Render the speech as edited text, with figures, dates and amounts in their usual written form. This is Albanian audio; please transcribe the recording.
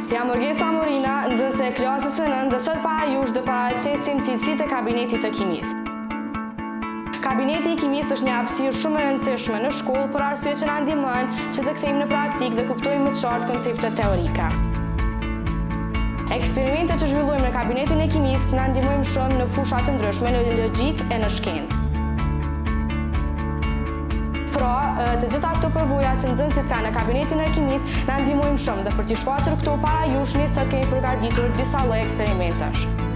Jam Orgesa Morina, nxënëse e klasës së 9 dhe sot para jush do paraqesim cilësitë e kabinetit të kimisë. Kabineti i kimisë është një hapësirë shumë e rëndësishme në shkollë për arsye që na ndihmon që të kthejmë në praktikë dhe kuptojmë më të qartë konceptet teorike. Eksperimentet që zhvillojmë në kabinetin e kimisë na ndihmojnë shumë në fusha të ndryshme, në logjikë e në shkencë. Pra, të gjitha këto përvoja që nxënësit kanë në kabinetin e kimisë na ndihmojnë shumë dhe për t'i shfaqur këto para jush, ne sot kemi përgatitur disa lloje eksperimentesh.